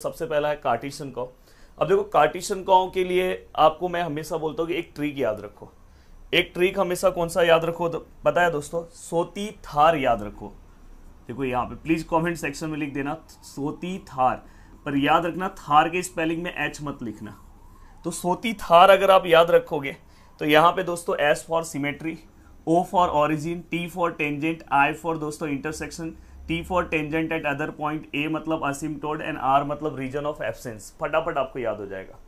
सबसे पहला है कार्टेशियन कर्व। अब देखो कार्टेशियन कर्व के लिए आपको मैं हमेशा बोलता हूँ कि एक ट्रिक याद रखो। एक ट्रिक हमेशा कौन सा याद रखो पता है दोस्तों? सोती थार याद रखो। देखो यहाँ पे प्लीज कमेंट सेक्शन में लिख देना सोती थार, पर याद रखना थार के स्पेलिंग में एच मत लिखना। तो सोती थार अगर आप याद रखोगे तो यहाँ पे दोस्तों S for symmetry, O for origin, T for tangent, I for दोस्तों intersection, T for tangent at other point, A मतलब असिम्प्टोड एंड आर मतलब रीजन ऑफ एब्सेंस। फटाफट आपको याद हो जाएगा।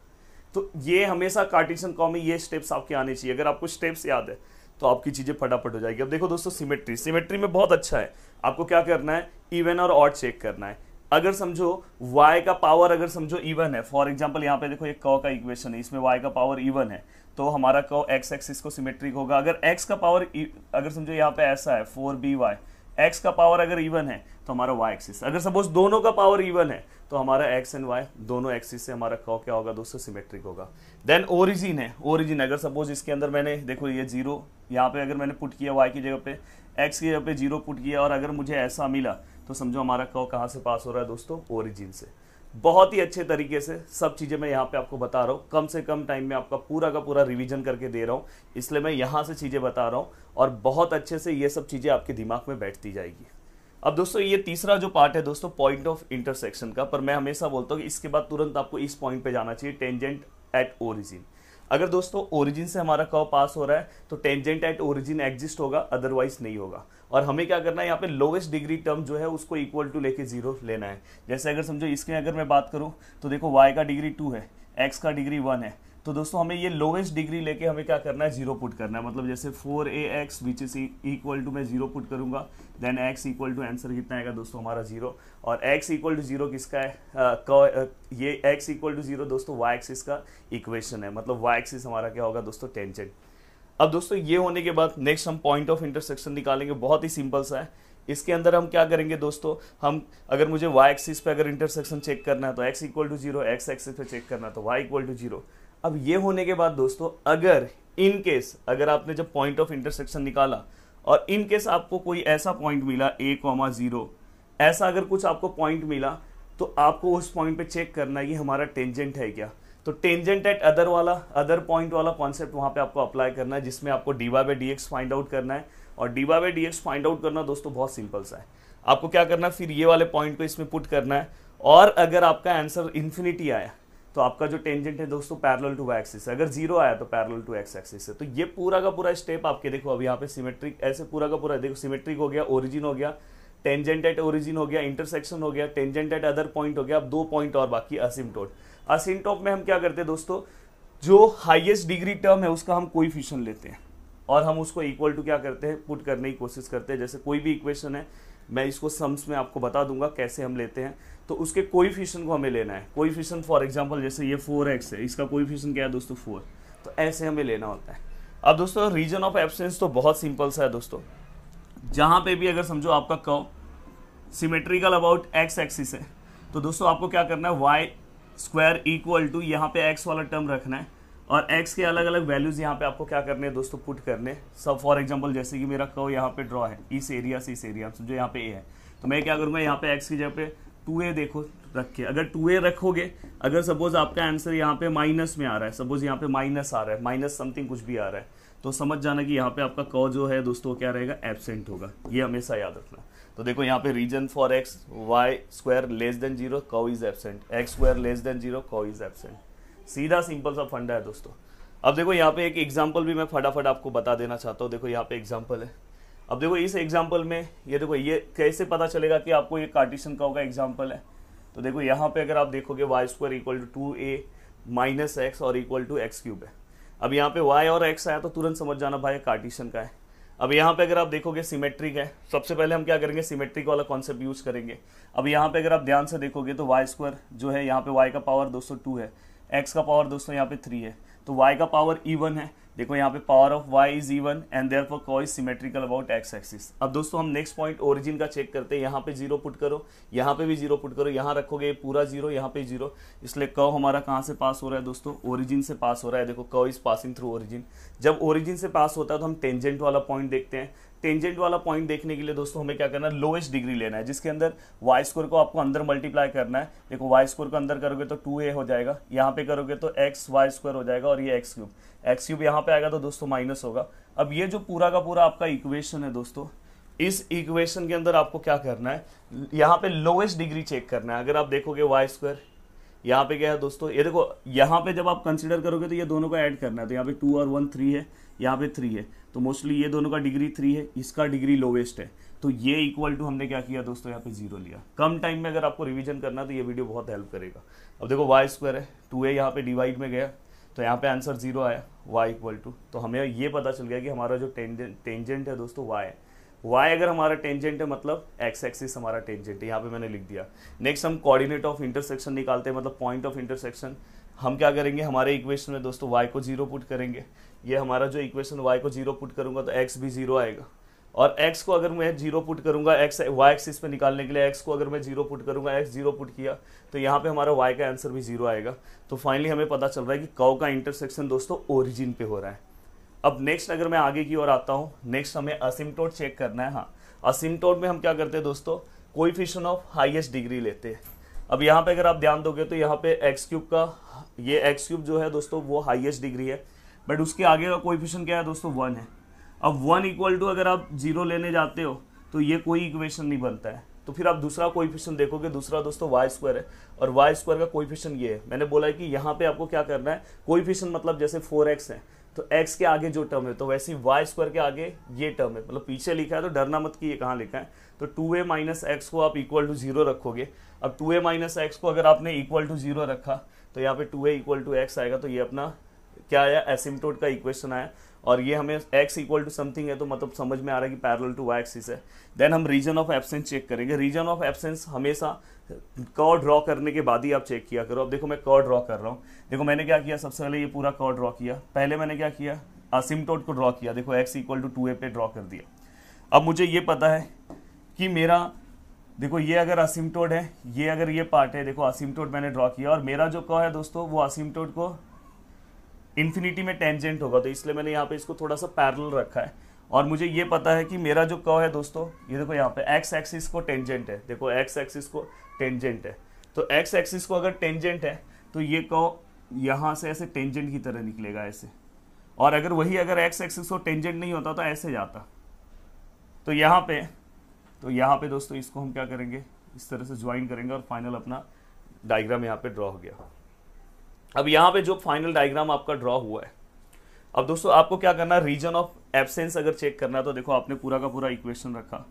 तो ये हमेशा कार्टेशियन कर्व में ये स्टेप्स आपके आने चाहिए। अगर आपको स्टेप्स याद है तो आपकी चीजें फटाफट हो जाएगी। अब देखो दोस्तों सिमेट्री, सिमेट्री में बहुत अच्छा है। आपको क्या करना है? इवन और ऑड चेक करना है। अगर समझो y का पावर अगर समझो इवन है, फॉर एग्जांपल यहाँ पे देखो एक कर्व का इक्वेशन है, इसमें y का पावर इवन है तो हमारा कर्व x एक्सिस को सिमेट्रिक होगा। अगर x का पावर अगर समझो यहाँ पे ऐसा है 4by, x का पावर अगर इवन है तो हमारा y एक्सिस, अगर सपोज दोनों का पावर इवन है तो हमारा x एंड y दोनों एक्सिस से हमारा कर्व क्या होगा दोस्तों? सिमेट्रिक होगा। देन ओरिजिन है, ओरिजिन अगर सपोज इसके अंदर मैंने देखो ये जीरो यहाँ पे अगर मैंने पुट किया y की जगह पे, x की जगह पे जीरो पुट किया और अगर मुझे ऐसा मिला तो समझो हमारा कर्व कहाँ से पास हो रहा है दोस्तों? ओरिजिन से। बहुत ही अच्छे तरीके से सब चीजें मैं यहाँ पे आपको बता रहा हूँ। कम से कम टाइम में आपका पूरा का पूरा रिवीजन करके दे रहा हूँ, इसलिए मैं यहाँ से चीजें बता रहा हूँ और बहुत अच्छे से ये सब चीजें आपके दिमाग में बैठती जाएगी। अब दोस्तों ये तीसरा जो पार्ट है दोस्तों पॉइंट ऑफ इंटरसेक्शन का, पर मैं हमेशा बोलता हूँ कि इसके बाद तुरंत आपको इस पॉइंट पे जाना चाहिए, टेंजेंट एट ओरिजिन। अगर दोस्तों ओरिजिन से हमारा कर्व पास हो रहा है तो टेंजेंट एट ओरिजिन एग्जिस्ट होगा, अदरवाइज नहीं होगा। और हमें क्या करना है यहाँ पे लोवेस्ट डिग्री टर्म जो है उसको इक्वल टू लेके जीरो लेना है। जैसे अगर समझो इसके अगर मैं बात करूँ तो देखो y का डिग्री 2 है, x का डिग्री 1 है, तो दोस्तों हमें ये लोवेस्ट डिग्री लेके हमें क्या करना है? जीरो पुट करना है। मतलब जैसे 4ax which is equal to मैं जीरो पुट करूंगा, then x equal to answer कितना आएगा दोस्तों? हमारा जीरो। और x इक्वल टू जीरो किसका है? ये x इक्वल टू जीरो दोस्तों y एक्सिस का इक्वेशन है, मतलब y एक्सिस हमारा क्या होगा दोस्तों? टेंजेंट। अब दोस्तों ये होने के बाद नेक्स्ट हम पॉइंट ऑफ इंटरसेक्शन निकालेंगे। बहुत ही सिंपल सा है। इसके अंदर हम क्या करेंगे दोस्तों? हम अगर मुझे y एक्सिस पे अगर इंटरसेक्शन चेक करना है तो x equal to zero, x axis पे चेक करना है तो y इक्वल टू जीरो। अब ये होने के बाद दोस्तों अगर इन केस अगर आपने जब पॉइंट ऑफ इंटरसेक्शन निकाला और इन केस आपको कोई ऐसा पॉइंट मिला a,0, ऐसा अगर कुछ आपको पॉइंट मिला तो आपको उस पॉइंट पे चेक करना है कि हमारा टेंजेंट है क्या। तो टेंजेंट एट अदर वाला, अदर पॉइंट वाला कॉन्सेप्ट वहां पे आपको अप्लाई करना है, जिसमें आपको dy/dx फाइंड आउट करना है। और dy/dx फाइंड आउट करना दोस्तों बहुत सिंपल सा है। आपको क्या करना है? फिर ये वाले पॉइंट को इसमें पुट करना है और अगर आपका आंसर इन्फिनिटी आया तो आपका जो टेंजेंट है दोस्तों पैरेलल टू y एक्सिस है, अगर जीरो आया तो पैरेलल टू x एक्सिस है। तो ये पूरा का पूरा स्टेप आपके देखो अब यहाँ पे सिमेट्रिक, ऐसे पूरा का पूरा देखो सिमेट्रिक हो गया, ओरिजिन हो गया, टेंजेंट एट ओरिजिन हो गया, इंटरसेक्शन हो गया, टेंजेंट एट अदर पॉइंट हो गया। अब 2 पॉइंट और बाकी, असिम्प्टोट। असिम्प्टोट में हम क्या करते हैं दोस्तों? जो हाईएस्ट डिग्री टर्म है उसका हम कोएफिशिएंट लेते हैं और हम उसको इक्वल टू क्या करते हैं? पुट करने की कोशिश करते हैं। जैसे कोई भी इक्वेशन है, मैं इसको सम्स में आपको बता दूंगा कैसे हम लेते हैं, तो उसके कोएफिशिएंट को हमें लेना है। कोएफिशिएंट फॉर एग्जांपल जैसे ये 4x है, इसका कोएफिशिएंट क्या है दोस्तों? 4। तो ऐसे हमें लेना होता है। अब दोस्तों रीजन ऑफ एब्सेंस तो बहुत सिंपल सा है दोस्तों। जहां पे भी अगर समझो आपका curve symmetrical about x axis है तो दोस्तों आपको क्या करना है? y स्क्वायर इक्वल टू यहाँ पे x वाला टर्म रखना है और x के अलग अलग वैल्यूज यहाँ पे आपको क्या करने हैं दोस्तों? पुट करने। सब फॉर एग्जांपल जैसे कि मेरा कर्व यहाँ पे ड्रॉ है इस एरिया से इस एरिया, समझो यहाँ पे a है, तो मैं क्या करूँगा? यहाँ पे x की जगह पे 2a देखो रख के, अगर 2a रखोगे, अगर सपोज आपका आंसर यहाँ पे माइनस में आ रहा है, सपोज यहाँ पे माइनस आ रहा है, माइनस समथिंग कुछ भी आ रहा है, तो समझ जाना कि यहाँ पे आपका कर्व जो है दोस्तों क्या रहेगा? एब्सेंट होगा। ये हमेशा याद रखना। तो देखो यहाँ पे region for x y square less than zero, curve is absent, x square less than zero, curve is absent. सीधा सिंपल सा फंडा है दोस्तों। अब देखो यहाँ पे एक एग्जांपल भी मैं फटाफट आपको बता देना चाहता हूँ। देखो यहाँ पे एग्जांपल है। अब देखो इस एग्जांपल में ये देखो ये कैसे पता चलेगा कि आपको ये कार्टेशियन कर्व का एग्जांपल है? तो देखो यहाँ पे अगर आप देखोगे y square equal to 2a minus x और इक्वल टू एक्स क्यूब है। अब यहाँ पे y और x आया तो तुरंत समझ जाना भाई कार्टेशियन का है। अब यहाँ पे अगर आप देखोगे सिमेट्रिक है, सबसे पहले हम क्या करेंगे? सिमेट्रिक वाला कॉन्सेप्ट यूज करेंगे। अब यहाँ पे अगर आप ध्यान से देखोगे तो y स्क्वायर जो है यहाँ पे y का पावर दोस्तों 2 है, x का पावर दोस्तों यहाँ पे 3 है, तो y का पावर इवन है, देखो यहाँ पे power of y is even and therefore curve is symmetrical about x axis. अब दोस्तों हम नेक्स्ट पॉइंट ओरिजिन का चेक करते हैं, यहाँ पे 0 पुट करो, यहाँ पे भी 0 पुट करो, यहाँ रखोगे पूरा 0, यहाँ पे 0, इसलिए कर्व हमारा कहाँ से पास हो रहा है दोस्तों, ओरिजिन से पास हो रहा है। देखो curve is passing through origin. जब ओरिजिन से पास होता है तो हम टेंजेंट वाला पॉइंट देखते हैं। टेंजेंट वाला पॉइंट देखने के लिए दोस्तों हमें क्या करना है, लोएस्ट डिग्री लेना है, जिसके अंदर वाई स्क्वायर को आपको अंदर मल्टीप्लाई करना है। देखो वाई स्क्वायर को अंदर करोगे तो 2a हो जाएगा, यहाँ पे करोगे तो एक्स वाई स्क्वायर हो जाएगा और ये एक्स क्यूब यहाँ पे आएगा तो दोस्तों माइनस होगा। अब ये जो पूरा का पूरा आपका इक्वेशन है दोस्तों, इस इक्वेशन के अंदर आपको क्या करना है, यहाँ पे लोएस्ट डिग्री चेक करना है। अगर आप देखोगे वाई स्क्वायर यहाँ पे क्या है दोस्तों, ये देखो यहाँ पे जब आप कंसिडर करोगे तो ये दोनों को ऐड करना है, तो यहाँ पे 2 और 1 3 है, यहाँ पे 3 है, तो मोस्टली ये दोनों का डिग्री 3 है, इसका डिग्री लोवेस्ट है, तो ये इक्वल टू हमने क्या किया दोस्तों, यहाँ पे 0 लिया। कम टाइम में अगर आपको रिवीजन करना है तो ये वीडियो बहुत हेल्प करेगा। अब देखो वाई स्क्वायर है, 2a यहाँ पे डिवाइड में गया तो यहाँ पे आंसर 0 आया, y इक्वल टू, तो हमें ये पता चल गया कि हमारा जो टेंजेंट है दोस्तों y है। y अगर हमारा टेंजेंट है मतलब x एक्सिस हमारा टेंजेंट है, यहाँ पे मैंने लिख दिया। नेक्स्ट हम कोऑर्डिनेट ऑफ इंटरसेक्शन निकालते हैं, मतलब पॉइंट ऑफ इंटरसेक्शन। हम क्या करेंगे, हमारे इक्वेशन में दोस्तों y को 0 पुट करेंगे, ये हमारा जो इक्वेशन y को 0 पुट करूंगा तो x भी 0 आएगा, और x को अगर मैं 0 पुट करूंगा, x y एक्सिस पे निकालने के लिए x को अगर मैं 0 पुट करूंगा, x 0 पुट किया तो यहाँ पे हमारा y का आंसर भी 0 आएगा। तो फाइनली हमें पता चल रहा है कि कर्व का इंटरसेक्शन दोस्तों ओरिजिन पे हो रहा है। अब नेक्स्ट अगर मैं आगे की ओर आता हूँ, नेक्स्ट हमें असिम्पटोट चेक करना है। हाँ, असिम्पटोट में हम क्या करते हैं दोस्तों, कोएफिशिएंट ऑफ हाईएस्ट डिग्री लेते हैं। अब यहाँ पे अगर आप ध्यान दोगे तो यहाँ पे एक्स क्यूब का, ये एक्स क्यूब जो है दोस्तों वो हाईएस्ट डिग्री है, बट उसके आगे का कोएफिशिएंट क्या है दोस्तों, 1 है। अब 1 इक्वल टू अगर आप 0 लेने जाते हो तो ये कोई इक्वेशन नहीं बनता है, तो फिर आप दूसरा कोएफिशिएंट देखोगे, दूसरा दोस्तों वाई स्क्वायर है, और वाई स्क्वायर का कोएफिशिएंट ये है। मैंने बोला है कि यहाँ पे आपको क्या करना है, कोएफिशिएंट मतलब जैसे 4x है तो x के आगे जो टर्म है तो वैसे ही वाई स्क्वायर के आगे ये टर्म है, मतलब पीछे लिखा है तो डरना मत कि ये कहाँ लिखा है। तो 2a माइनस एक्स को आप इक्वल टू 0 रखोगे। अब 2a माइनस एक्स को अगर आपने इक्वल टू 0 रखा तो यहाँ पे 2a इक्वल टू एक्स आएगा, तो ये अपना क्या आया, एसिम्पटोट का इक्वेशन आया, और ये हमें x इक्वल टू समथिंग है तो मतलब समझ में आ रहा है कि पैरेलल टू y एक्सिस है। देन हम रीजन ऑफ एब्सेंस चेक करेंगे। रीजन ऑफ एब्सेंस हमेशा कर्व ड्रॉ करने के बाद ही आप चेक किया करो। अब देखो मैं कर्व ड्रॉ कर रहा हूँ, देखो मैंने क्या किया, सबसे पहले ये पूरा कर्व ड्रॉ किया। पहले मैंने क्या किया, असिम्पटोट को ड्रॉ किया, देखो x इक्वल टू 2a पे ड्रॉ कर दिया। अब मुझे ये पता है कि मेरा, देखो ये अगर असिम्पटोट है, ये अगर ये पार्ट है, देखो असिम्पटोट मैंने ड्रॉ किया, और मेरा जो कर्व है दोस्तों वो असिम्पटोट को इन्फिनिटी में टेंजेंट होगा, तो इसलिए मैंने यहाँ पे इसको थोड़ा सा पैरेलल रखा है। और मुझे ये पता है कि मेरा जो कर्व है दोस्तों, ये देखो यहाँ पे x एक्सिस को टेंजेंट है, देखो x एक्सिस को टेंजेंट है, तो x एक्सिस को अगर टेंजेंट है तो ये कर्व यहाँ से ऐसे टेंजेंट की तरह निकलेगा ऐसे, और अगर वही अगर x एक्सिस को टेंजेंट नहीं होता तो ऐसे जाता। तो यहाँ पे दोस्तों इसको हम क्या करेंगे, इस तरह से ज्वाइन करेंगे, और फाइनल अपना डायग्राम यहाँ पे ड्रॉ हो गया। अब यहाँ पे जो फाइनल डायग्राम आपका ड्रॉ हुआ है, अब दोस्तों आपको क्या करना है, रीजन ऑफ एब्सेंस अगर चेक करना है तो देखो आपने पूरा का पूरा इक्वेशन रखा।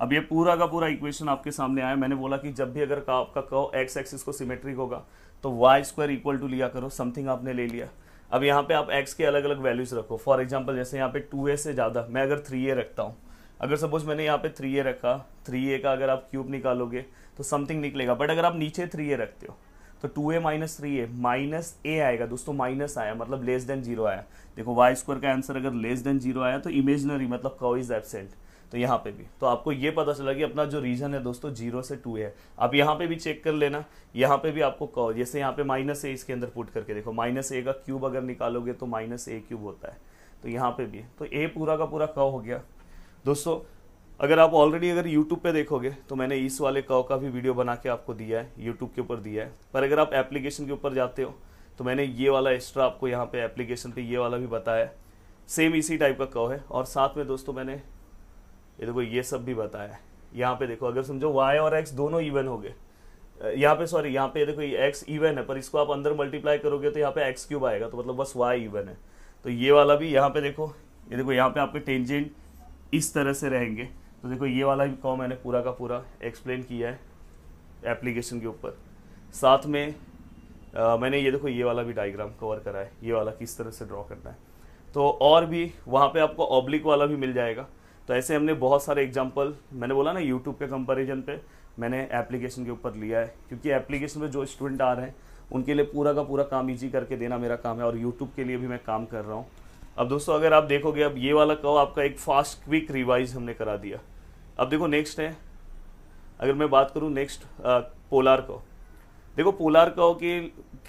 अब ये पूरा का पूरा इक्वेशन आपके सामने आया। मैंने बोला कि जब भी अगर आपका कर्व एक्स एक्सिस को सिमेट्रिक होगा तो वाई स्क्वायर इक्वल टू लिया करो, समथिंग आपने ले लिया। अब यहाँ पे आप एक्स के अलग अलग वैल्यूज रखो। फॉर एग्जाम्पल जैसे यहाँ पे 2a से ज़्यादा मैं अगर 3a रखता हूँ, अगर सपोज मैंने यहाँ पे 3a रखा, 3a का अगर आप क्यूब निकालोगे तो समथिंग निकलेगा, बट अगर आप नीचे 3a रखते हो तो 2a minus 3a minus a आएगा दोस्तों, माइनस आया मतलब लेस देन 0 आया। देखो वाई स्क्वायर का आंसर अगर लेस देन 0 आया तो इमेजिनरी मतलब कर्व इज एब्सेंट, तो यहाँ पे भी तो आपको ये पता चला कि अपना जो रीजन है दोस्तों 0 से 2 है। आप यहाँ पे भी चेक कर लेना, यहाँ पे भी आपको कर्व, जैसे यहाँ पे माइनस a इसके अंदर पुट करके देखो, माइनस a का क्यूब अगर निकालोगे तो माइनस a क्यूब होता है, तो यहाँ पे भी तो a पूरा का पूरा कर्व हो गया दोस्तों। अगर आप ऑलरेडी अगर YouTube पे देखोगे तो मैंने इस वाले कर्व का भी वीडियो बना के आपको दिया है, YouTube के ऊपर दिया है, पर अगर आप एप्लीकेशन के ऊपर जाते हो तो मैंने ये वाला एक्स्ट्रा आपको यहाँ पे एप्लीकेशन पे ये वाला भी बताया, सेम इसी टाइप का कर्व है। और साथ में दोस्तों मैंने ये देखो ये सब भी बताया है। यहाँ पे देखो अगर समझो y और x दोनों इवन हो गए, यहाँ पे सॉरी यहाँ पे देखो ये x इवन है, पर इसको आप अंदर मल्टीप्लाई करोगे तो यहाँ पे x क्यूब आएगा, तो मतलब बस y इवन है। तो ये वाला भी यहाँ पे देखो, ये देखो यहाँ पे आपके टेंजेंट इस तरह से रहेंगे। तो देखो ये वाला भी कर्व मैंने पूरा का पूरा एक्सप्लेन किया है एप्लीकेशन के ऊपर। साथ में मैंने ये देखो ये वाला भी डायग्राम कवर करा है, ये वाला किस तरह से ड्रॉ करना है। तो और भी वहाँ पे आपको ऑब्लिक वाला भी मिल जाएगा। तो ऐसे हमने बहुत सारे एग्जांपल, मैंने बोला ना यूट्यूब के कंपैरिजन पे मैंने एप्लीकेशन के ऊपर लिया है, क्योंकि एप्लीकेशन में जो स्टूडेंट आ रहे हैं उनके लिए पूरा का पूरा काम ईजी करके देना मेरा काम है, और यूट्यूब के लिए भी मैं काम कर रहा हूँ। अब दोस्तों अगर आप देखोगे, अब ये वाला कर्व आपका एक फास्ट क्विक रिवाइज हमने करा दिया। अब देखो नेक्स्ट है, अगर मैं बात करूँ नेक्स्ट पोलर कर्व। देखो पोलर कर्व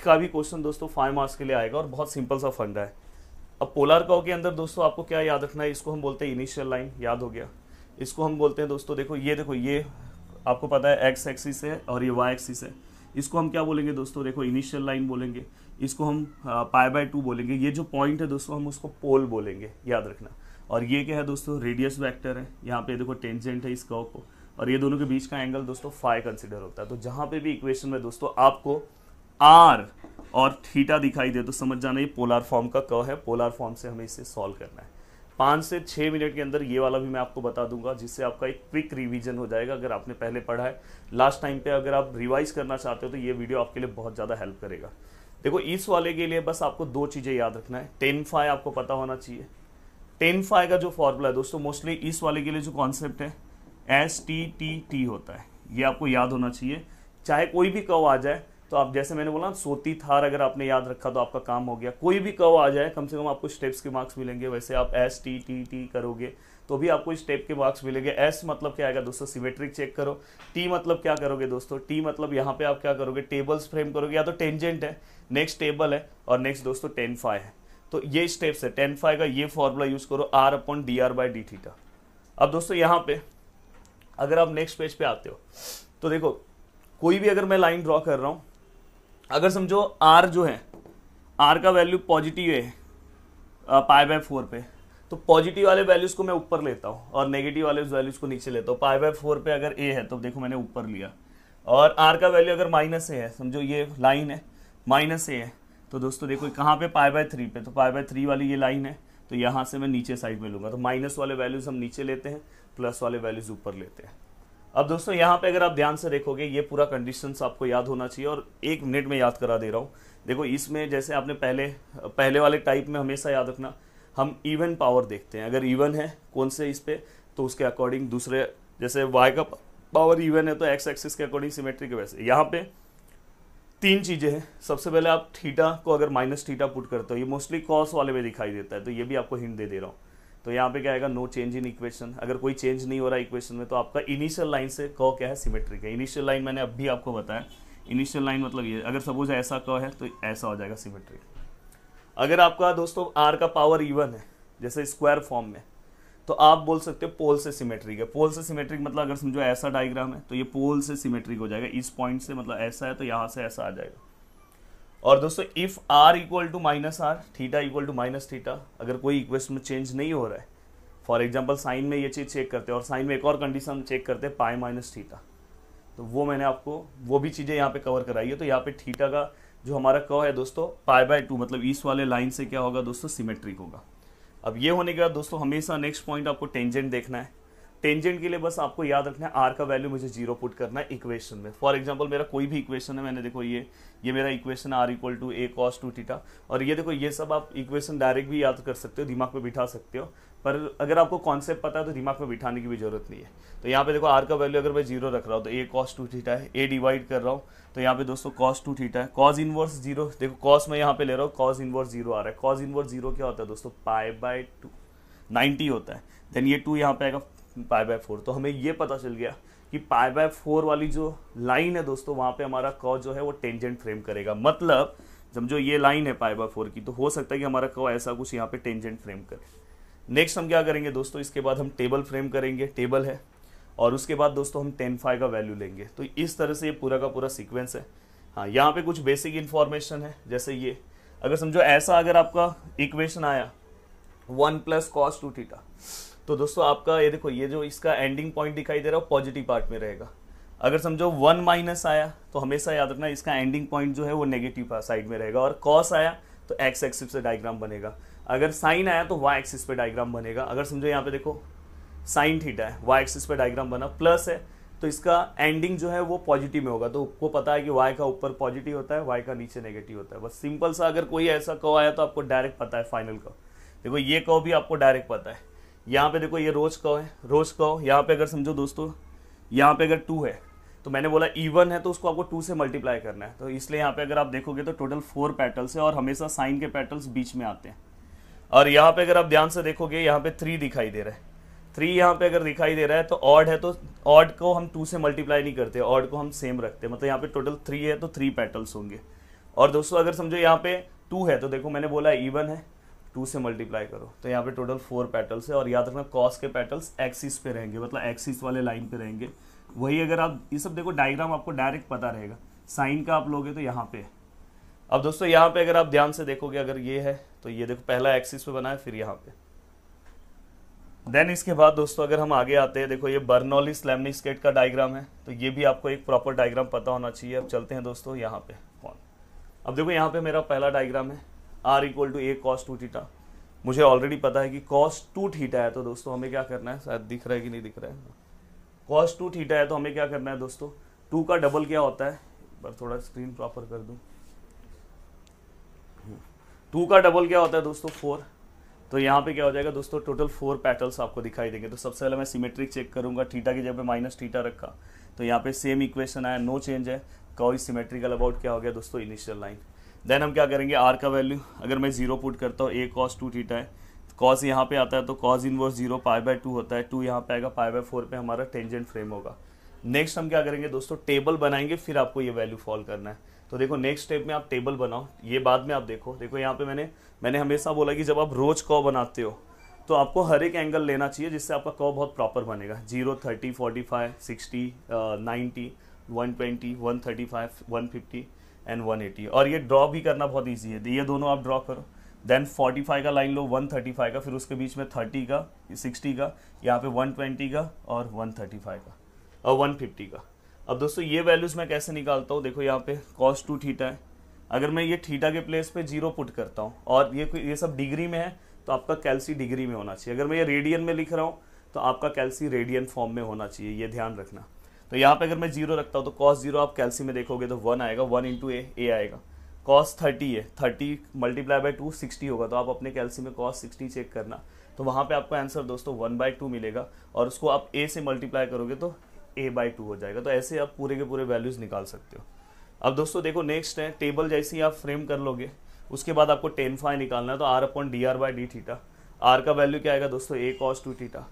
का भी क्वेश्चन दोस्तों 5 मार्क्स के लिए आएगा, और बहुत सिंपल सा फंडा है। अब पोलर कर्व के अंदर दोस्तों आपको क्या याद रखना है, इसको हम बोलते हैं इनिशियल लाइन, याद हो गया। इसको हम बोलते हैं दोस्तों, देखो ये आपको पता है एक्स एक्सिस है और ये वाई एक्सिस है। इसको हम क्या बोलेंगे दोस्तों, देखो इनिशियल लाइन बोलेंगे, इसको हम π/2 बोलेंगे। ये जो पॉइंट है दोस्तों हम उसको पोल बोलेंगे, याद रखना। और ये क्या है दोस्तों, रेडियस वेक्टर है। यहाँ पे देखो टेंजेंट है इस कर्व को, और ये दोनों के बीच का एंगल दोस्तों फाई कंसिडर होता है। तो जहाँ पे भी इक्वेशन में दोस्तों आपको आर और थीटा दिखाई दे तो समझ जाना ये पोलर फॉर्म का कर्व है। पोलर फॉर्म से हमें इसे सॉल्व करना है। 5 से 6 मिनट के अंदर ये वाला भी मैं आपको बता दूंगा, जिससे आपका एक क्विक रिवीजन हो जाएगा। अगर आपने पहले पढ़ा है लास्ट टाइम पे, अगर आप रिवाइज करना चाहते हो तो ये वीडियो आपके लिए बहुत ज़्यादा हेल्प करेगा। देखो इस वाले के लिए बस आपको 2 चीज़ें याद रखना है। tan phi आपको पता होना चाहिए। tan phi का जो फॉर्मूला है दोस्तों, मोस्टली इस वाले के लिए जो कॉन्सेप्ट है STTT होता है, ये आपको याद होना चाहिए। चाहे कोई भी कर्व आ जाए तो आप, जैसे मैंने बोला सोती थार, अगर आपने याद रखा तो आपका काम हो गया। कोई भी कर्व आ जाए कम से कम आपको स्टेप्स के मार्क्स मिलेंगे। वैसे आप STTT करोगे तो भी आपको स्टेप के मार्क्स मिलेंगे। S मतलब क्या आएगा दोस्तों, सिमेट्रिक चेक करो। T मतलब क्या करोगे दोस्तों, T मतलब यहाँ पे आप क्या करोगे, टेबल्स फ्रेम करोगे। या तो टेंजेंट है, नेक्स्ट टेबल है, और नेक्स्ट दोस्तों tan phi है। तो ये स्टेप्स है। tan phi का ये फॉर्मूला यूज करो, R/dr/d थीटा। अब दोस्तों यहाँ पे अगर आप नेक्स्ट पेज पे आते हो तो देखो, कोई भी अगर मैं लाइन ड्रॉ कर रहा हूँ, अगर समझो R जो है, R का वैल्यू पॉजिटिव है π/4 पे, तो पॉजिटिव वाले वैल्यूज को मैं ऊपर लेता हूँ और नेगेटिव वाले वैल्यूज को नीचे लेता हूँ। π/4 पे अगर A है तो देखो मैंने ऊपर लिया, और R का वैल्यू अगर -A है, समझो ये लाइन है -A है, तो दोस्तों देखो कहाँ पे π/3 पे, तो π/3 वाली ये लाइन है, तो यहाँ से मैं नीचे साइड में लूंगा। तो माइनस वाले वैल्यूज हम नीचे लेते हैं, प्लस वाले वैल्यूज ऊपर लेते हैं। अब दोस्तों यहाँ पे अगर आप ध्यान से देखोगे, ये पूरा कंडीशंस आपको याद होना चाहिए, और 1 मिनट में याद करा दे रहा हूँ। देखो इसमें जैसे आपने पहले वाले टाइप में हमेशा याद रखना, हम इवन पावर देखते हैं। अगर इवन है कौन से इस पे, तो उसके अकॉर्डिंग दूसरे, जैसे y का पावर इवन है तो x एक्सिस के अकॉर्डिंग सिमेट्रिक है। वैसे यहाँ पे 3 चीज़ें हैं। सबसे पहले आप थीटा को अगर -θ पुट करते हो, ये मोस्टली कॉस वाले में दिखाई देता है, तो ये भी आपको हिंट दे रहा हूँ। तो यहाँ पे क्या आएगा, नो चेंज इन इक्वेशन। अगर कोई चेंज नहीं हो रहा है इक्वेशन में, तो आपका इनिशियल लाइन से कर्व क्या है, सिमेट्रिक है। इनिशियल लाइन मैंने अभी आपको बताया, इनिशियल लाइन मतलब ये, अगर सपोज ऐसा कर्व है तो ऐसा हो जाएगा सिमेट्रिक। अगर आपका दोस्तों आर का पावर इवन है, जैसे स्क्वायर फॉर्म में, तो आप बोल सकते हो पोल से सिमेट्रिक है। पोल से सिमेट्रिक मतलब अगर समझो ऐसा डायग्राम है तो ये पोल से सिमेट्रिक हो जाएगा। इस पॉइंट से मतलब ऐसा है तो यहाँ से ऐसा आ जाएगा। और दोस्तों if r equal to -r, theta equal to -θ, अगर कोई इक्वेशन में चेंज नहीं हो रहा है, फॉर एग्जांपल साइन में ये चीज़ चेक करते हैं, और साइन में एक और कंडीशन चेक करते हैं π-θ, तो वो मैंने आपको वो भी चीज़ें यहाँ पे कवर कराई है। तो यहाँ पे थीटा का जो हमारा कर्व है दोस्तों π/2, मतलब इस वाले लाइन से क्या होगा दोस्तों, सिमेट्रिक होगा। अब ये होने के बाद दोस्तों हमेशा नेक्स्ट पॉइंट आपको टेंजेंट देखना है। टेंजेंट के लिए बस आपको याद रखना है आर का वैल्यू मुझे 0 पुट करना है इक्वेशन में। फॉर एग्जांपल मेरा कोई भी इक्वेशन है, मैंने देखो ये मेरा equation r equal to a cos 2θ, और ये देखो ये सब आप इक्वेशन डायरेक्ट भी याद कर सकते हो, दिमाग में बिठा सकते हो, पर अगर आपको कॉन्सेप्ट पता है तो दिमाग में बिठाने की भी जरूरत नहीं है। तो यहाँ पे देखो आर का वैल्यू अगर मैं 0 रख रहा हूँ तो a cos 2θ है, a डिवाइड कर रहा हूँ तो यहाँ पे दोस्तों cos 2θ है, cos इनवर्स 0, देखो cos मैं यहाँ पे ले रहा हूँ, cos इनवर्स 0 आ रहा है। cos इनवर्स 0 क्या होता है दोस्तों, π/2, 90 होता है। देन ये 2 यहाँ पे आएगा π/4। तो हमें ये पता चल गया कि π/4 वाली जो लाइन है दोस्तों, वहाँ पे हमारा कर्व जो है वो टेंजेंट फ्रेम करेगा। मतलब समझो ये लाइन है π/4 की, तो हो सकता है कि हमारा कर्व ऐसा कुछ यहाँ पे टेंजेंट फ्रेम करे। नेक्स्ट हम क्या करेंगे दोस्तों, इसके बाद हम टेबल फ्रेम करेंगे, टेबल है, और उसके बाद दोस्तों हम tan phi का वैल्यू लेंगे। तो इस तरह से ये पूरा का पूरा सीक्वेंस है। हाँ, यहाँ पे कुछ बेसिक इन्फॉर्मेशन है, जैसे ये अगर समझो ऐसा अगर आपका इक्वेशन आया 1 + cos 2θ, तो दोस्तों आपका ये देखो ये जो इसका एंडिंग पॉइंट दिखाई दे रहा है पॉजिटिव पार्ट में रहेगा। अगर समझो 1 माइनस आया तो हमेशा याद रखना इसका एंडिंग पॉइंट जो है वो नेगेटिव साइड में रहेगा, और cos आया तो x एक्सिस पे डायग्राम बनेगा। अगर साइन आया तो y एक्सिस पे डायग्राम बनेगा। अगर समझो यहाँ पे देखो साइन थीटा है, y एक्सिस पे डायग्राम बना, प्लस है तो इसका एंडिंग जो है वो पॉजिटिव में होगा। तो आपको पता है कि y का ऊपर पॉजिटिव होता है, y का नीचे नेगेटिव होता है। बस सिंपल सा अगर कोई ऐसा कर्व आया तो आपको डायरेक्ट पता है फाइनल कर्व। देखो ये कर्व भी आपको डायरेक्ट पता है। यहाँ पे देखो ये रोज कर्व है, रोज कर्व यहाँ पे अगर समझो दोस्तों यहाँ पे अगर 2 है तो मैंने बोला इवन है तो उसको आपको 2 से मल्टीप्लाई करना है, तो इसलिए यहाँ पे अगर आप देखोगे तो टोटल 4 पेटल्स है और हमेशा साइन के पेटल्स बीच में आते हैं। और यहाँ पे अगर आप ध्यान से देखोगे यहाँ पे 3 दिखाई दे रहा है, 3 यहाँ पे अगर दिखाई दे रहा है तो ऑड है, तो ऑड को हम 2 से मल्टीप्लाई नहीं करते, ऑड को हम सेम रखते हैं, मतलब यहाँ पे टोटल 3 है तो 3 पेटल्स होंगे। और दोस्तों अगर समझो यहाँ पे 2 है तो देखो मैंने बोला इवन है, 2 से मल्टीप्लाई करो तो यहाँ पे टोटल 4 पेटल्स है। और याद रखना कॉस के पेटल्स एक्सिस पे रहेंगे, मतलब एक्सिस वाले लाइन पे रहेंगे। वही अगर आप ये सब देखो डायग्राम आपको डायरेक्ट पता रहेगा, साइन का आप लोगे तो यहाँ पे। अब दोस्तों यहाँ पे अगर आप ध्यान से देखोगे, अगर ये है तो ये देखो पहला एक्सिस पे बना है, फिर यहाँ पे। देन इसके बाद दोस्तों अगर हम आगे आते हैं, देखो ये बर्नौलीज लेमनिस्केट का डायग्राम है, तो ये भी आपको एक प्रॉपर डायग्राम पता होना चाहिए। अब चलते हैं दोस्तों यहाँ पे। अब देखो यहाँ पे मेरा पहला डायग्राम है r equal to a cos 2 theta. मुझे ऑलरेडी पता है कि कॉस 2 थीटा है, तो दोस्तों हमें क्या करना है, शायद दिख रहा है कि नहीं दिख रहा है, कॉस 2 थीटा है तो हमें क्या करना है दोस्तों, 2 का डबल क्या होता है, पर थोड़ा स्क्रीन प्रॉपर कर दूं, 2 का डबल क्या होता है दोस्तों 4। तो यहाँ पे क्या हो जाएगा दोस्तों, टोटल 4 पेटल्स आपको दिखाई देंगे। तो सबसे पहले मैं सिमेट्रिक चेक करूंगा, थीटा की जगह पे माइनस थीटा रखा तो यहाँ पे सेम इक्वेशन आया, नो चेंज है, कोई सिमेट्रिकल अबाउट क्या हो गया दोस्तों, इनिशियल लाइन। देन हम क्या करेंगे, आर का वैल्यू अगर मैं 0 पुट करता हूँ, ए कॉस 2 थीटा है, कॉस यहाँ पे आता है तो कॉस इनवर्स 0 π/2 होता है, 2 यहाँ पे आएगा, π/4 पे हमारा टेंजेंट फ्रेम होगा। नेक्स्ट हम क्या करेंगे दोस्तों, टेबल बनाएंगे, फिर आपको ये वैल्यू फॉल करना है। तो देखो नेक्स्ट स्टेप में आप टेबल बनाओ, ये बाद में आप देखो यहाँ पे मैंने हमेशा बोला कि जब आप रोज कर्व बनाते हो तो आपको हर एक एंगल लेना चाहिए जिससे आपका कर्व बहुत प्रॉपर बनेगा। 0, 30, 45, 60, 90, 120, 135, 150 एंड 180। और ये ड्रॉ भी करना बहुत ईजी है, ये दोनों आप ड्रॉ करो। देन 45 का लाइन लो, 135 का, फिर उसके बीच में 30 का, 60 का, यहाँ पे 120 का और 135 का और 150 का। अब दोस्तों ये वैल्यूज मैं कैसे निकालता हूँ, देखो यहाँ पे cos 2 थीटा है, अगर मैं ये थीटा के प्लेस पे 0 पुट करता हूँ और ये सब डिग्री में है तो आपका कैल्सी डिग्री में होना चाहिए। अगर मैं ये रेडियन में लिख रहा हूँ तो आपका कैल्सी रेडियन फॉर्म में होना चाहिए, ये ध्यान रखना। तो यहाँ पे अगर मैं 0 रखता हूँ तो cos 0 आप कैल्सी में देखोगे तो 1 आएगा, 1 इंटू ए आएगा। cos 30 है, 30 मल्टीप्लाई बाई 2 60 होगा, तो आप अपने कैल्सी में cos 60 चेक करना, तो वहाँ पे आपको आंसर दोस्तों 1/2 मिलेगा और उसको आप a से मल्टीप्लाई करोगे तो a/2 हो जाएगा। तो ऐसे आप पूरे के पूरे वैल्यूज निकाल सकते हो। अब दोस्तों देखो नेक्स्ट है, टेबल जैसे ही आप फ्रेम कर लोगे उसके बाद आपको tan phi निकालना है, तो r/dr/d थीटा। r का वैल्यू क्या आएगा दोस्तों, a cos 2 theta,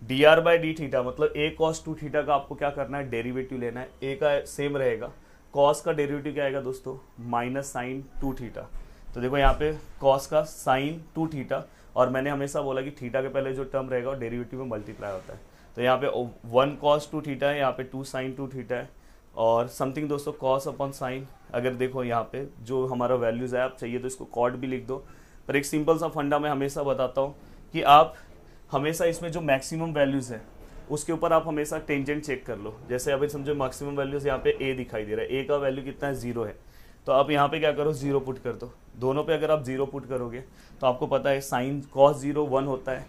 dr/d theta मतलब a cos 2 थीटा का आपको क्या करना है, डेरिवेटिव लेना है। a का सेम रहेगा, cos का डेरिवेटिव क्या आएगा दोस्तों, माइनस साइन 2 थीटा। तो देखो यहाँ पे cos का साइन 2 थीटा, और मैंने हमेशा बोला कि थीटा के पहले जो टर्म रहेगा वो डेरिवेटिव में मल्टीप्लाई होता है। तो यहाँ पे 1 cos 2 थीटा है, यहाँ पे 2 sin 2 थीटा है और समथिंग दोस्तों cos अपॉन साइन। अगर देखो यहाँ पे जो हमारा वैल्यूज है, आप चाहिए तो इसको कॉड भी लिख दो, पर एक सिंपल सा फंडा मैं हमेशा बताता हूँ कि आप हमेशा इसमें जो मैक्सिमम वैल्यूज है उसके ऊपर आप हमेशा टेंजेंट चेक कर लो। जैसे अभी समझो मैक्सिमम वैल्यूज यहाँ पे a दिखाई दे रहा है, a का वैल्यू कितना है, 0 है, तो आप यहाँ पे क्या करो, 0 पुट कर दो। दोनों पे अगर आप 0 पुट करोगे तो आपको पता है साइन cos 0 1 होता है,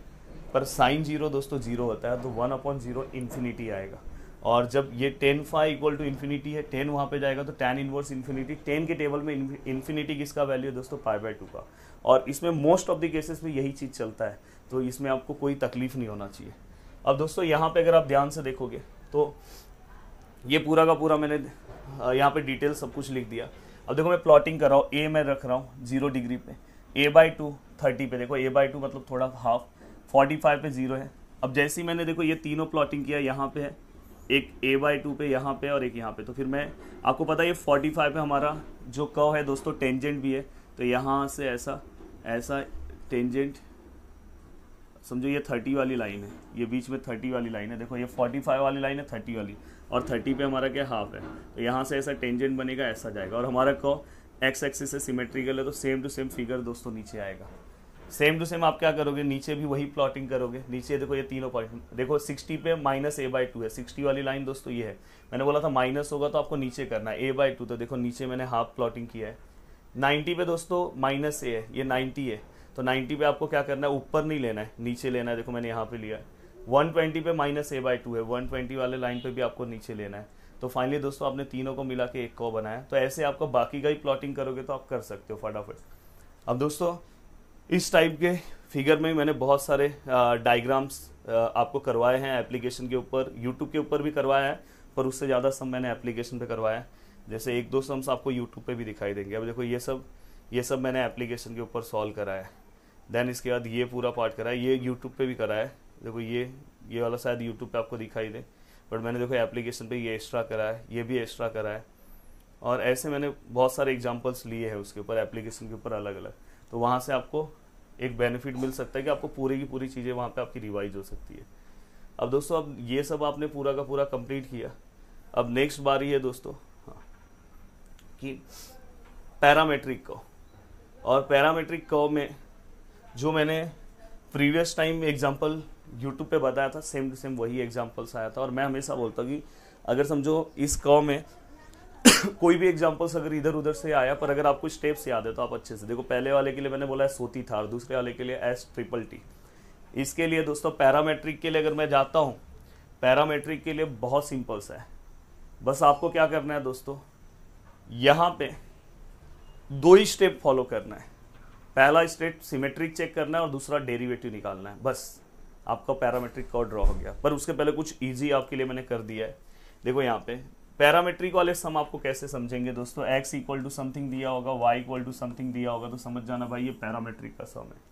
पर साइन 0 दोस्तों 0 होता है, तो 1/0 इन्फिनिटी आएगा। और जब ये tan phi equal to infinity है, tan वहाँ पे जाएगा तो tan इनवर्स इन्फिनिटी, tan के टेबल में इन्फिनिटी किसका वैल्यू है दोस्तों, π/2 का। और इसमें मोस्ट ऑफ द केसेस में यही चीज़ चलता है, तो इसमें आपको कोई तकलीफ नहीं होना चाहिए। अब दोस्तों यहाँ पे अगर आप ध्यान से देखोगे तो ये पूरा का पूरा मैंने यहाँ पे डिटेल सब कुछ लिख दिया। अब देखो मैं प्लॉटिंग कर रहा हूँ, ए मैं रख रहा हूँ 0 डिग्री पे, a/2 30 पे, देखो a/2 मतलब थोड़ा हाफ, 45 पे 0 है। अब जैसे ही मैंने देखो ये तीनों प्लॉटिंग किया, यहाँ पे है एक a/2 पे, यहाँ पे और एक यहाँ पे, तो फिर मैं आपको पता है ये 45 पे हमारा जो कर्व है दोस्तों टेंजेंट भी है, तो यहाँ से ऐसा ऐसा टेंजेंट, समझो ये 30 वाली लाइन है, ये बीच में 30 वाली लाइन है, देखो ये 45 वाली लाइन है 30 वाली, और 30 पे हमारा क्या हाफ है, तो यहाँ से ऐसा टेंजेंट बनेगा, ऐसा जाएगा, और हमारा कर्व एक्स एक्सिस से सिमेट्रिकल है, तो सेम टू सेम फिगर दोस्तों नीचे आएगा। सेम टू सेम आप क्या करोगे, नीचे भी वही प्लॉटिंग करोगे। नीचे देखो ये तीनों पॉइंट, देखो 60 पे -a/2 है, 60 वाली लाइन दोस्तों ये है, मैंने बोला था माइनस होगा तो आपको नीचे करना है a/2, तो देखो नीचे मैंने हाफ प्लॉटिंग किया है। 90 पे दोस्तों -a है, ये 90 है, तो 90 पे आपको क्या करना है, ऊपर नहीं लेना है, नीचे लेना है, देखो मैंने यहाँ पे लिया है। 120 पे -a/2 है, 120 वाले लाइन पे भी आपको नीचे लेना है। तो फाइनली दोस्तों आपने तीनों को मिला के एक को बनाया। तो ऐसे आपको बाकी का ही प्लॉटिंग करोगे तो आप कर सकते हो फटाफट। अब दोस्तों इस टाइप के फिगर में मैंने बहुत सारे डायग्राम्स आपको करवाए हैं, एप्लीकेशन के ऊपर, यूट्यूब के ऊपर भी करवाया है, पर उससे ज़्यादा सम मैंने एप्लीकेशन पे करवाया। जैसे एक दो सम्स आपको यूट्यूब पे भी दिखाई देंगे। अब देखो ये सब मैंने एप्लीकेशन के ऊपर सॉल्व करा है। देन इसके बाद ये पूरा पार्ट करा है, ये यूट्यूब पे भी करा है। देखो ये वाला शायद यूट्यूब पे आपको दिखाई दे, बट मैंने देखो एप्लीकेशन पे ये एक्स्ट्रा करा है, ये भी एक्स्ट्रा करा है। और ऐसे मैंने बहुत सारे एग्जांपल्स लिए हैं उसके ऊपर, एप्लीकेशन के ऊपर अलग अलग। तो वहाँ से आपको एक बेनिफिट मिल सकता है कि आपको पूरी की पूरी चीज़ें वहाँ पे आपकी रिवाइज हो सकती है। अब दोस्तों अब ये सब आपने पूरा का पूरा कंप्लीट किया। अब नेक्स्ट बारी है दोस्तों कि पैरामेट्रिक कर्व। और पैरामेट्रिक कर्व में जो मैंने प्रीवियस टाइम एग्जांपल यूट्यूब पे बताया था, सेम टू सेम वही एग्जांपल्स आया था। और मैं हमेशा बोलता हूँ कि अगर समझो इस कर्व में कोई भी एग्जांपल्स अगर इधर उधर से आया, पर अगर आपको स्टेप्स याद है तो आप अच्छे से देखो। पहले वाले के लिए मैंने बोला है सोती थार, दूसरे वाले के लिए S-T-T। इसके लिए दोस्तों पैरामेट्रिक के लिए अगर मैं जाता हूँ, पैरामेट्रिक के लिए बहुत सिंपल सा है। बस आपको क्या करना है दोस्तों, यहाँ पे 2 ही स्टेप फॉलो करना है। पहला स्टेप सिमेट्रिक चेक करना है और दूसरा डेरिवेटिव निकालना है। बस आपका पैरामेट्रिक कर्व ड्रॉ हो गया। पर उसके पहले कुछ इजी आपके लिए मैंने कर दिया है। देखो यहाँ पे पैरामेट्रिक वाले सम आपको कैसे समझेंगे दोस्तों, x इक्वल टू समथिंग दिया होगा, y इक्वल टू समथिंग दिया होगा, तो समझ जाना भाई ये पैरामेट्रिक का सम है।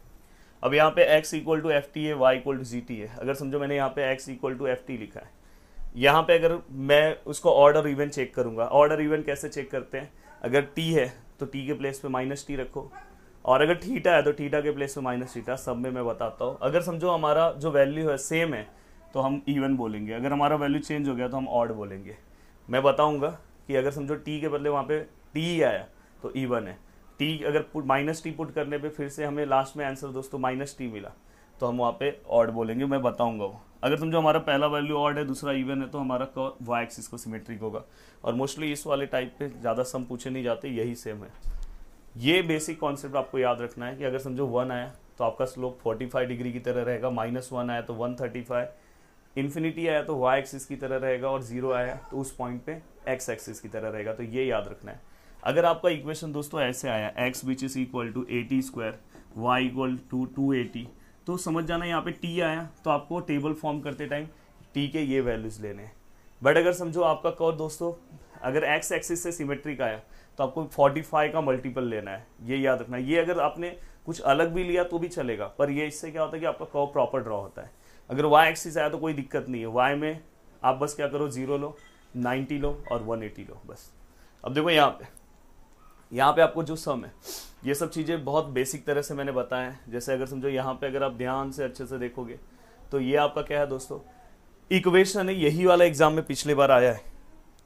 अब यहाँ पे x equal to f t है, y equal to g t है। अगर समझो मैंने यहाँ पे x equal to f t लिखा है, यहाँ पे अगर मैं उसको ऑर्डर इवन चेक करूंगा, ऑर्डर इवन कैसे चेक करते हैं, अगर t है तो t के प्लेस पे माइनस टी रखो, और अगर थीटा है तो थीटा के प्लेस पे माइनस थीटा। सब में मैं बताता हूँ। अगर समझो हमारा जो वैल्यू है सेम है तो हम इवन बोलेंगे, अगर हमारा वैल्यू चेंज हो गया तो हम ऑड बोलेंगे। मैं बताऊंगा कि अगर समझो टी के बदले वहाँ पे टी ही आया तो इवन है, टी अगर माइनस टी पुट करने पे फिर से हमें लास्ट में आंसर दोस्तों माइनस टी मिला तो हम वहाँ पे ऑड बोलेंगे। मैं बताऊंगा वो। अगर समझो हमारा पहला वैल्यू ऑड है दूसरा इवन है तो हमारा वाई एक्सिस को सिमेट्रिक होगा। और मोस्टली इस वाले टाइप पे ज़्यादा सम पूछे नहीं जाते, यही सेम है। ये बेसिक कॉन्सेप्ट आपको याद रखना है कि अगर समझो 1 आया तो आपका स्लोप 45 डिग्री की तरह रहेगा, -1 आया तो 135, इन्फिनिटी आया तो वाई एक्सिस की तरह रहेगा, और 0 आया तो उस पॉइंट पे एक्स एक्सिस की तरह रहेगा। तो ये याद रखना है। अगर आपका इक्वेशन दोस्तों ऐसे आया x which is equal to 80 square, y equal to 280, तो समझ जाना यहाँ पे t आया तो आपको टेबल फॉर्म करते टाइम t के ये वैल्यूज लेने हैं। बट अगर समझो आपका कर्व दोस्तों अगर x एक्सिस से सिमेट्रिक आया तो आपको 45 का मल्टीपल लेना है, ये याद रखना है। ये अगर आपने कुछ अलग भी लिया तो भी चलेगा, पर ये इससे क्या होता है कि आपका कर्व प्रॉपर ड्रॉ होता है। अगर y एक्सिस आया तो कोई दिक्कत नहीं है, y में आप बस क्या करो 0 लो, 90 लो और 180 लो बस। अब देखो यहाँ पे आपको जो सम है ये सब चीज़ें बहुत बेसिक तरह से मैंने बताया है। जैसे अगर समझो यहाँ पे अगर आप ध्यान से अच्छे से देखोगे तो ये आपका क्या है दोस्तों, इक्वेशन है। यही वाला एग्जाम में पिछले बार आया है,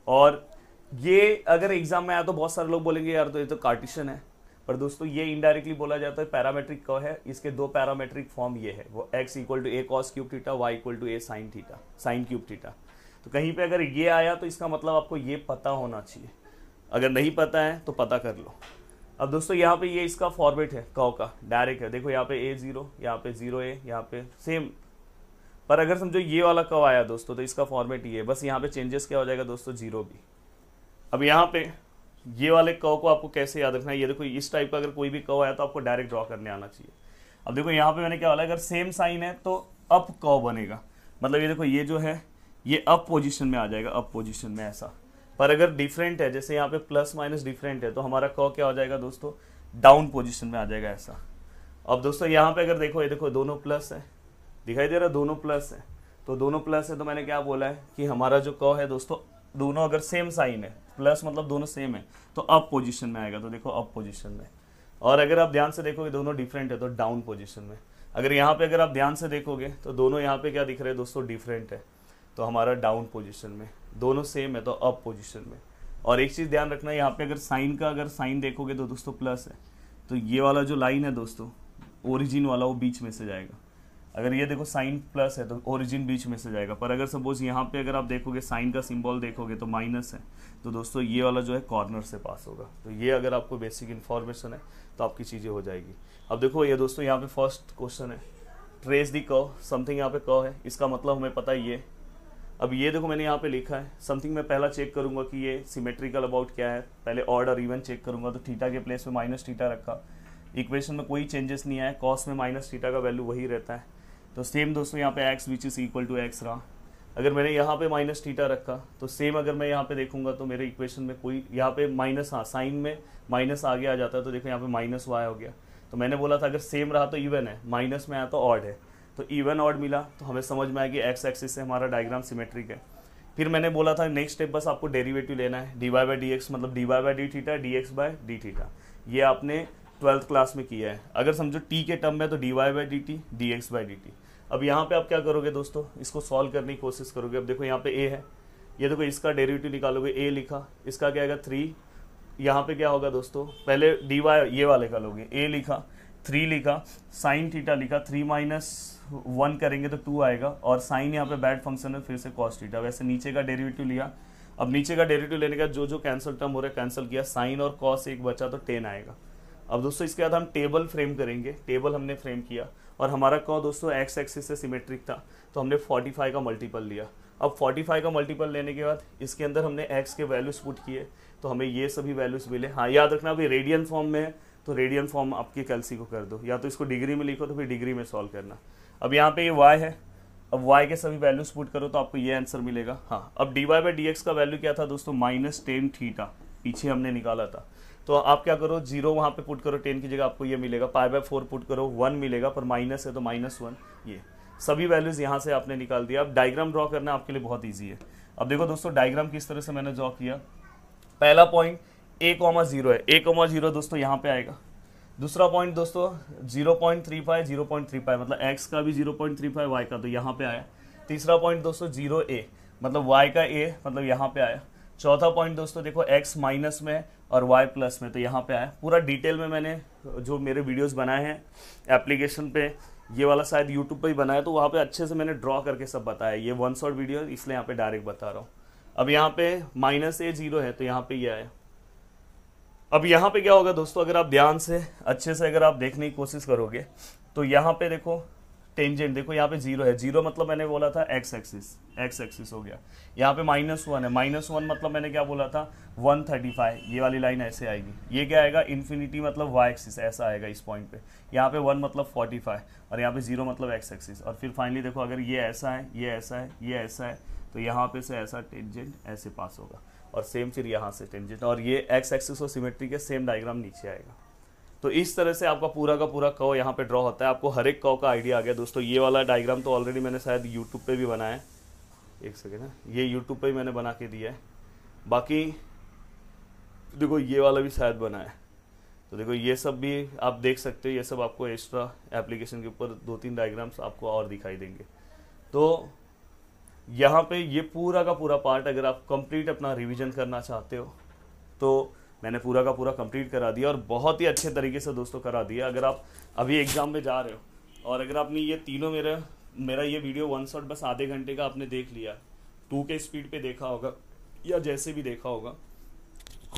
और ये अगर एग्जाम में आया तो बहुत सारे लोग बोलेंगे यार तो ये तो कार्टेशियन है, पर दोस्तों ये इनडायरेक्टली बोला जाता है पैरामेट्रिक कर्व है। इसके 2 पैरामेट्रिक फॉर्म ये है, वो x equal to a cos cube theta, y equal to a sine theta, sine cube theta. तो कहीं पे अगर ये आया तो इसका मतलब आपको ये पता होना चाहिए, अगर नहीं पता है तो पता कर लो। अब दोस्तों यहाँ पे ये इसका फॉर्मेट है कर्व का, डायरेक्ट है। देखो यहाँ पे a0, यहाँ पे 0a, यहाँ पे सेम। पर अगर समझो ये वाला कर्व आया दोस्तों तो इसका फॉर्मेट ये है, बस यहाँ पे चेंजेस क्या हो जाएगा दोस्तों 0 भी। अब यहाँ पे ये वाले कर्व को आपको कैसे याद रखना है, ये देखो इस टाइप का अगर कोई भी कर्व आया तो आपको डायरेक्ट ड्रॉ करने आना चाहिए। अब देखो यहाँ पे मैंने क्या बोला, अगर सेम साइन है तो अप कर्व बनेगा, मतलब ये देखो ये जो है ये अप पोजीशन में आ जाएगा, अप पोजीशन में ऐसा। पर अगर डिफरेंट है, जैसे यहाँ पे प्लस माइनस डिफरेंट है, तो हमारा कर्व क्या हो जाएगा दोस्तों, डाउन पोजीशन में आ जाएगा ऐसा। अब दोस्तों यहाँ पे अगर देखो, ये देखो दोनों प्लस है, दिखाई दे रहा है दोनों प्लस है, तो दोनों प्लस है तो मैंने क्या बोला है कि हमारा जो कर्व है दोस्तों दोनों अगर सेम साइन है, प्लस मतलब दोनों सेम है, तो अप पोजीशन में आएगा। तो देखो अप पोजीशन में। और अगर आप ध्यान से देखोगे दोनों डिफरेंट है तो डाउन पोजीशन में। अगर यहाँ पे अगर आप ध्यान से देखोगे तो दोनों यहाँ पे क्या दिख रहे हैं दोस्तों, डिफरेंट है, तो हमारा डाउन पोजीशन में। दोनों सेम है तो अप पोजीशन में। और एक चीज़ ध्यान रखना, यहाँ पे अगर साइन का अगर साइन देखोगे तो दोस्तों प्लस है, तो ये वाला जो लाइन है दोस्तों ओरिजिन वाला वो बीच में से जाएगा। अगर ये देखो साइन प्लस है तो ओरिजिन बीच में से जाएगा। पर अगर सपोज यहाँ पे अगर आप देखोगे साइन का सिंबल देखोगे तो माइनस है, तो दोस्तों ये वाला जो है कॉर्नर से पास होगा। तो ये अगर आपको बेसिक इन्फॉर्मेशन है तो आपकी चीज़ें हो जाएगी। अब देखो ये दोस्तों यहाँ पे फर्स्ट क्वेश्चन है, ट्रेस दी कर्व, समथिंग यहाँ पे कर्व है, इसका मतलब हमें पता ही है। अब ये देखो मैंने यहाँ पे लिखा है समथिंग, मैं पहला चेक करूंगा कि ये सिमेट्रिकल अबाउट क्या है, पहले ऑड और इवन चेक करूंगा, तो थीटा के प्लेस में माइनस थीटा रखा, इक्वेशन में कोई चेंजेस नहीं आया, कॉस में माइनस थीटा का वैल्यू वही रहता है। तो सेम दोस्तों यहाँ पे x which is equal to x रहा। अगर मैंने यहाँ पे माइनस थीटा रखा तो सेम अगर मैं यहाँ पे देखूंगा तो मेरे इक्वेशन में कोई यहाँ पे माइनस, हाँ साइन में माइनस आगे आ जाता है, तो देखो यहाँ पे माइनस वाई हो गया। तो मैंने बोला था अगर सेम रहा तो इवन है, माइनस में आया तो ऑड है, तो इवन ऑड मिला, तो हमें समझ में आया कि एक्स एक्सिस से हमारा डायग्राम सिमेट्रिक है। फिर मैंने बोला था नेक्स्ट स्टेप बस आपको डेरिवेटिव लेना है, d y by d x मतलब d y by d theta d x by d theta. ये आपने 12th क्लास में किया है। अगर समझो टी के टर्म में तो d y by d t d x by d t. अब यहाँ पे आप क्या करोगे दोस्तों, इसको सॉल्व करने की कोशिश करोगे। अब देखो यहाँ पे ए है, ये देखो इसका डेरिवेटिव निकालोगे, ए लिखा, इसका क्या आएगा 3, यहाँ पे क्या होगा दोस्तों, पहले डी वाई ये वाले का लोगे, ए लिखा 3 लिखा, साइन थीटा लिखा, 3 माइनस 1 करेंगे तो 2 आएगा, और साइन यहाँ पे बैड फंक्शन है, फिर से कॉस थीटा। वैसे नीचे का डेरिवेटिव लिया, अब नीचे का डेरिवेटिव लेने का जो जो कैंसिल टर्म हो रहा है कैंसिल किया, साइन और कॉस एक बचा तो 10 आएगा। अब दोस्तों इसके बाद हम टेबल फ्रेम करेंगे, टेबल हमने फ्रेम किया, और हमारा कॉ दोस्तों एक्स एक्सिस से सिमेट्रिक था, तो हमने 45 का मल्टीपल लिया। अब 45 का मल्टीपल लेने के बाद इसके अंदर हमने एक्स के वैल्यूज पुट किए, तो हमें ये सभी वैल्यूज मिले। हाँ याद रखना अभी रेडियन फॉर्म में है तो रेडियन फॉर्म आपकी कैलसी को कर दो, या तो इसको डिग्री में लिखो तो फिर डिग्री में सॉल्व करना। अब यहाँ पे ये y है, अब y के सभी वैल्यूज पुट करो तो आपको ये आंसर मिलेगा। हाँ अब d y by d x का वैल्यू क्या था दोस्तों, -10 थीटा, पीछे हमने निकाला था। तो आप क्या करो, 0 वहाँ पे पुट करो, 10 की जगह आपको ये मिलेगा, π/4 पुट करो, 1 मिलेगा, पर माइनस है तो -1, ये सभी वैल्यूज यहाँ से आपने निकाल दिया। अब डायग्राम ड्रॉ करना आपके लिए बहुत ईजी है। अब देखो दोस्तों डायग्राम किस तरह से मैंने ड्रॉ किया। पहला पॉइंट a,0 है, a,0 दोस्तों यहाँ पे आएगा। दूसरा पॉइंट दोस्तों 0.35 0.35 मतलब x का भी 0.35 y का तो यहाँ पे आया। तीसरा पॉइंट दोस्तों 0a मतलब y का a मतलब यहाँ पे आया। चौथा पॉइंट दोस्तों देखो x माइनस में और y प्लस में तो यहाँ पे आया। पूरा डिटेल में मैंने जो मेरे वीडियोस बनाए हैं एप्लीकेशन पे, ये वाला शायद यूट्यूब पे ही बनाया, तो वहाँ पे अच्छे से मैंने ड्रॉ करके सब बताया। ये 1 शॉट वीडियो इसलिए यहाँ पे डायरेक्ट बता रहा हूँ। अब यहाँ पे -a 0 है तो यहाँ पे ये आया। अब यहाँ पे क्या होगा दोस्तों, अगर आप ध्यान से अच्छे से अगर आप देखने की कोशिश करोगे तो यहाँ पे देखो टेंजेंट देखो यहाँ पे 0 है, 0 मतलब मैंने बोला था एक्स एक्सिस हो गया। यहाँ पे -1 है, -1 मतलब मैंने क्या बोला था 135, ये वाली लाइन ऐसे आएगी। ये क्या आएगा इन्फिनिटी मतलब y एक्सिस ऐसा आएगा इस पॉइंट पे। यहाँ पे 1 मतलब 45 और यहाँ पे 0 मतलब x एक्सिस। और फिर फाइनली देखो अगर ये ऐसा है, ये ऐसा है, ये ऐसा है, तो यहाँ पे से ऐसा टेंजेंट ऐसे पास होगा, और सेम फिर यहाँ से टेंजेंट, और ये x एक्सिस और सिमेट्री के सेम डायग्राम नीचे आएगा। तो इस तरह से आपका पूरा का पूरा कर्व यहाँ पे ड्रॉ होता है। आपको हर एक कर्व का आइडिया आ गया दोस्तों। ये वाला डायग्राम तो ऑलरेडी मैंने शायद यूट्यूब पे भी बनाया है, एक सेकेंड ना, ये यूट्यूब पे भी मैंने बना के दिया है। बाकी देखो ये वाला भी शायद बना है, तो देखो ये सब भी आप देख सकते हो। ये सब आपको एक्स्ट्रा एप्लीकेशन के ऊपर 2-3 डायग्राम्स आपको और दिखाई देंगे। तो यहाँ पे ये पूरा का पूरा पार्ट अगर आप कंप्लीट अपना रिवीजन करना चाहते हो तो मैंने पूरा का पूरा कंप्लीट करा दिया, और बहुत ही अच्छे तरीके से दोस्तों करा दिया। अगर आप अभी एग्जाम में जा रहे हो और अगर आपने ये तीनों मेरा ये वीडियो 1 शॉट बस आधे घंटे का आपने देख लिया, 2 के स्पीड पे देखा होगा या जैसे भी देखा होगा,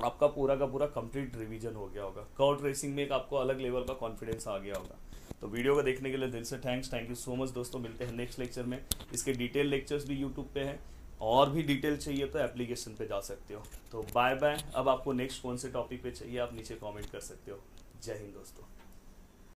आपका पूरा का पूरा कंप्लीट रिवीजन हो गया होगा। कर्व ट्रेसिंग में एक आपको अलग लेवल का कॉन्फिडेंस आ गया होगा। तो वीडियो को देखने के लिए दिल से थैंक यू सो मच दोस्तों। मिलते हैं नेक्स्ट लेक्चर में। इसके डिटेल लेक्चर्स भी यूट्यूब पे हैं, और भी डिटेल चाहिए तो एप्लीकेशन पे जा सकते हो। तो बाय बाय। अब आपको नेक्स्ट कौन से टॉपिक पे चाहिए आप नीचे कमेंट कर सकते हो। जय हिंद दोस्तों।